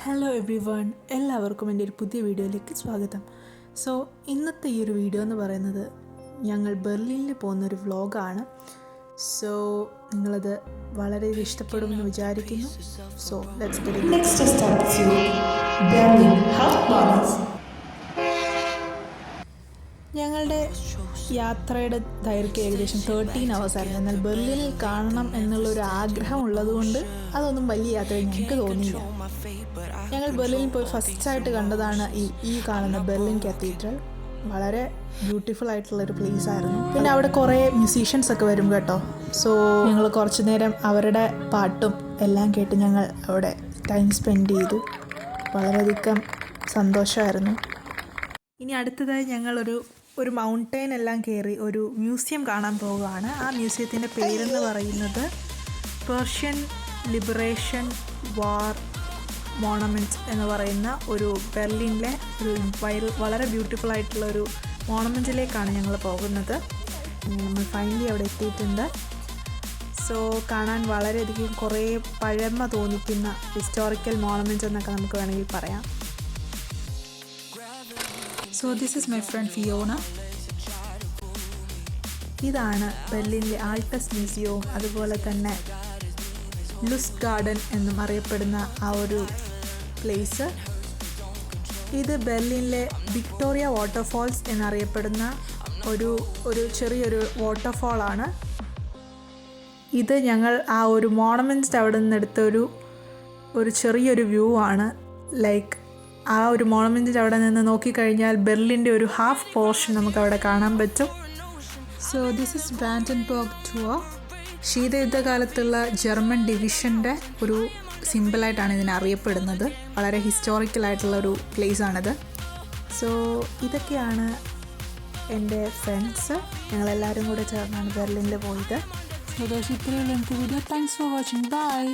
Hello every one, എല്ലാവർക്കും എൻ്റെ ഒരു പുതിയ വീഡിയോയിലേക്ക് സ്വാഗതം. സോ ഇന്നത്തെ ഈ ഒരു വീഡിയോ എന്ന് പറയുന്നത് ഞങ്ങൾ ബെർലിനിൽ പോകുന്നൊരു വ്ളോഗാണ്. സോ നിങ്ങളത് വളരെ ഇഷ്ടപ്പെടുമെന്ന് വിചാരിക്കുന്നു. So let's get it. Next start Berlin heart. ഞങ്ങളുടെ യാത്രയുടെ ദൈർഘ്യം ഏകദേശം 13 hours ആയിരുന്നു. എന്നാൽ ബെർലിനിൽ കാണണം എന്നുള്ളൊരു ആഗ്രഹം ഉള്ളതുകൊണ്ട് അതൊന്നും വലിയ യാത്ര ഞങ്ങൾക്ക് തോന്നിയില്ല. ഞങ്ങൾ ബെർലിനിൽ പോയി ഫസ്റ്റായിട്ട് കണ്ടതാണ് ഈ കാണുന്ന ബെർലിൻ കത്തീഡ്രൽ. വളരെ ബ്യൂട്ടിഫുൾ ആയിട്ടുള്ളൊരു പ്ലേസ് ആയിരുന്നു. പിന്നെ അവിടെ കുറേ മ്യൂസീഷ്യൻസ് ഒക്കെ വരും കേട്ടോ. സോ ഞങ്ങൾ കുറച്ച് നേരം അവരുടെ പാട്ടും എല്ലാം കേട്ട് ഞങ്ങൾ അവിടെ ടൈം സ്പെൻഡ് ചെയ്തു. വളരെയധികം സന്തോഷമായിരുന്നു. ഇനി അടുത്തതായി ഞങ്ങളൊരു മൗണ്ടെയിൻ എല്ലാം കയറി ഒരു മ്യൂസിയം കാണാൻ പോവുകയാണ്. ആ മ്യൂസിയത്തിൻ്റെ പേരെന്ന് പറയുന്നത് പേർഷ്യൻ ലിബറേഷൻ വാർ മോണമെൻറ്റ്സ് എന്ന് പറയുന്ന ഒരു ബെർലിനിലെ ഒരു വളരെ ബ്യൂട്ടിഫുൾ ആയിട്ടുള്ള ഒരു മോണമെൻറ്റിലേക്കാണ് ഞങ്ങൾ പോകുന്നത്. നമ്മൾ ഫൈനലി അവിടെ എത്തിയിട്ടുണ്ട്. സോ കാണാൻ വളരെയധികം കുറേ പഴമ തോന്നിക്കുന്ന ഹിസ്റ്റോറിക്കൽ മോണമെൻറ്റ്സ് എന്നൊക്കെ നമുക്ക് വേണമെങ്കിൽ പറയാം. So this is my friend Fiona. ഇതാണ് ബെർലിനിലെ ആൾട്ടസ് മ്യൂസിയവും അതുപോലെ തന്നെ ലുസ്റ്റ് ഗാർഡൻ എന്നും അറിയപ്പെടുന്ന ആ ഒരു പ്ലേസ്. ഇത് ബെർലിനിലെ വിക്ടോറിയ വാട്ടർഫാൾസ് എന്നറിയപ്പെടുന്ന ഒരു ചെറിയൊരു വാട്ടർഫാളാണ്. ഇത് ഞങ്ങൾ ആ ഒരു മോണമെൻറ്റ്സ് അവിടെ നിന്നെടുത്ത ഒരു ചെറിയൊരു വ്യൂ ആണ്. ലൈക്ക് ആ ഒരു മോണമെൻറ്റിൻ്റെ അവിടെ നിന്ന് നോക്കിക്കഴിഞ്ഞാൽ ബെർലിൻ്റെ ഒരു ഹാഫ് പോർഷൻ നമുക്ക് അവിടെ കാണാൻ പറ്റും. So this is Brandenburg tour. ശീതയുദ്ധകാലത്തുള്ള ജർമ്മൻ ഡിവിഷൻ്റെ ഒരു സിമ്പിളായിട്ടാണ് ഇതിനെ അറിയപ്പെടുന്നത്. വളരെ ഹിസ്റ്റോറിക്കലായിട്ടുള്ള ഒരു പ്ലേസാണിത്. സോ ഇതൊക്കെയാണ് എൻ്റെ ഫ്രണ്ട്സ്. ഞങ്ങളെല്ലാവരും കൂടെ ചേർന്നാണ് ബെർലിനിൽ പോയത്. സോ ഇത്രയുള്ള എനിക്ക് video. Thanks for watching. By.